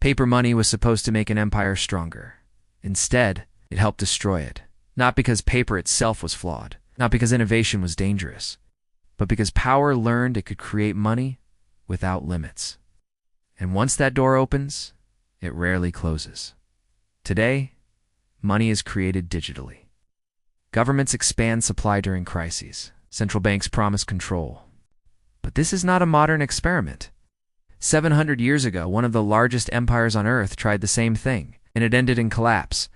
Paper money was supposed to make an empire stronger. Instead, it helped destroy it. Not because paper itself was flawed, not because innovation was dangerous, but because power learned it could create money without limits. And once that door opens, it rarely closes. Today, money is created digitally. Governments expand supply during crises. Central banks promise control. But this is not a modern experiment. 700 years ago, one of the largest empires on Earth tried the same thing, and it ended in collapse.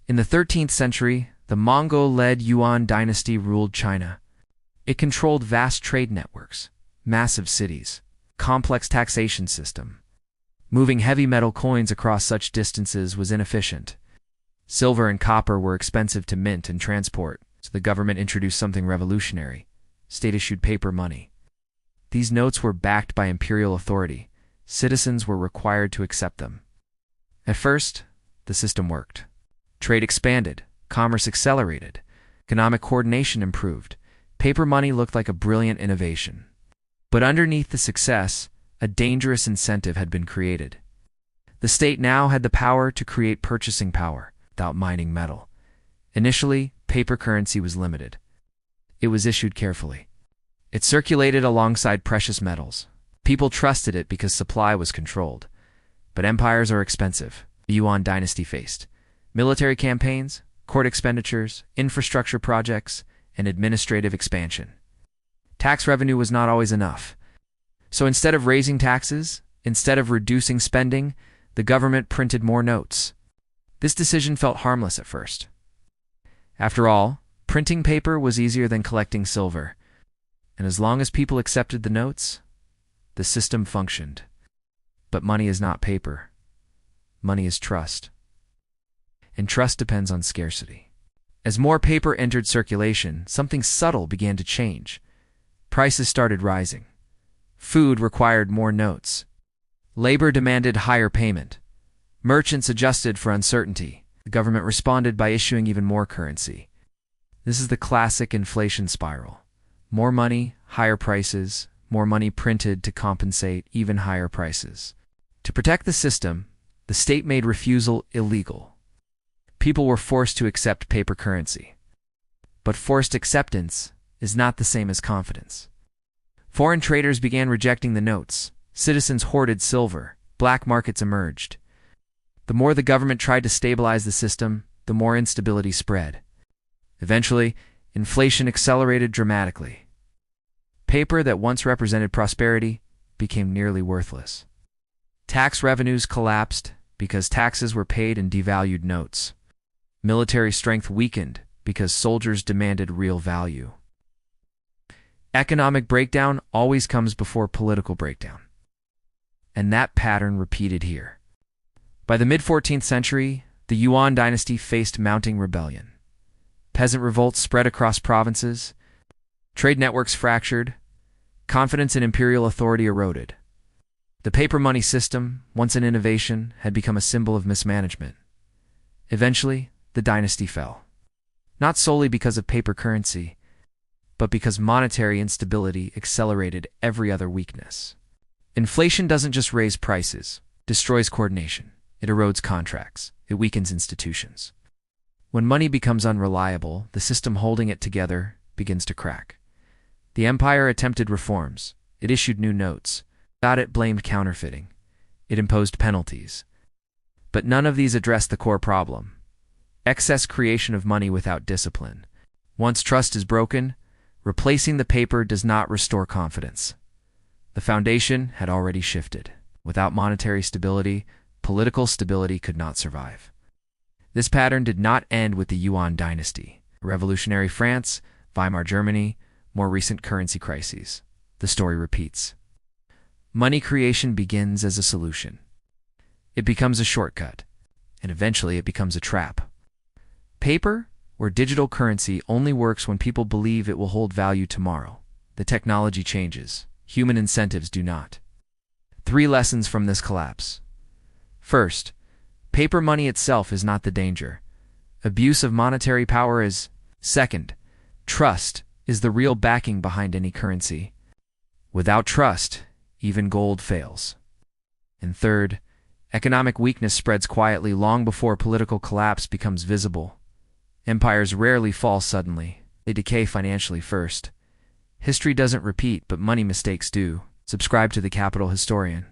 In the 13th century, the Mongol-led Yuan Dynasty ruled China. It controlled vast trade networks, massive cities, complex taxation system. Moving heavy metal coins across such distances was inefficient. Silver and copper were expensive to mint and transport, so the government introduced something revolutionary: state-issued paper money. These notes were backed by imperial authority. Citizens were required to accept them. At first, the system worked. Trade expanded, commerce accelerated, economic coordination improved. Paper money looked like a brilliant innovation. But underneath the success, a dangerous incentive had been created. The state now had the power to create purchasing power without mining metal. Initially, paper currency was limited. It was issued carefully. It circulated alongside precious metals. People trusted it because supply was controlled. But empires are expensive. The Yuan Dynasty faced military campaigns, court expenditures, infrastructure projects, and administrative expansion. Tax revenue was not always enough. So instead of raising taxes, instead of reducing spending, the government printed more notes. This decision felt harmless at first. After all, printing paper was easier than collecting silver. And as long as people accepted the notes, the system functioned. But money is not paper. Money is trust. And trust depends on scarcity. As more paper entered circulation, something subtle began to change. Prices started rising. Food required more notes. Labor demanded higher payment. Merchants adjusted for uncertainty. The government responded by issuing even more currency. This is the classic inflation spiral. More money, higher prices, more money printed to compensate even higher prices. To protect the system, the state made refusal illegal. People were forced to accept paper currency. But forced acceptance is not the same as confidence. Foreign traders began rejecting the notes. Citizens hoarded silver. Black markets emerged. The more the government tried to stabilize the system, the more instability spread. Eventually, inflation accelerated dramatically. Paper that once represented prosperity became nearly worthless. Tax revenues collapsed because taxes were paid in devalued notes. Military strength weakened because soldiers demanded real value. Economic breakdown always comes before political breakdown. And that pattern repeated here. By the mid-14th century, the Yuan Dynasty faced mounting rebellion. Peasant revolts spread across provinces. Trade networks fractured. Confidence in imperial authority eroded. The paper money system, once an innovation, had become a symbol of mismanagement. Eventually, the dynasty fell. Not solely because of paper currency, but because monetary instability accelerated every other weakness. Inflation doesn't just raise prices, destroys coordination. It erodes contracts. It weakens institutions. When money becomes unreliable, the system holding it together begins to crack. The empire attempted reforms. It issued new notes. It blamed counterfeiting. It imposed penalties. But none of these addressed the core problem: excess creation of money without discipline. Once trust is broken, replacing the paper does not restore confidence. The foundation had already shifted. Without monetary stability, political stability could not survive. This pattern did not end with the Yuan Dynasty. Revolutionary France, Weimar Germany, more recent currency crises. The story repeats. Money creation begins as a solution. It becomes a shortcut, and eventually it becomes a trap. Paper or digital currency only works when people believe it will hold value tomorrow. The technology changes. Human incentives do not. 3 lessons from this collapse. First, paper money itself is not the danger. Abuse of monetary power is. Second, trust is the real backing behind any currency. Without trust, even gold fails. And third, Economic weakness spreads quietly long before political collapse becomes visible. Empires rarely fall suddenly. They decay financially first. History doesn't repeat, but money mistakes do. Subscribe to The Capital Historian.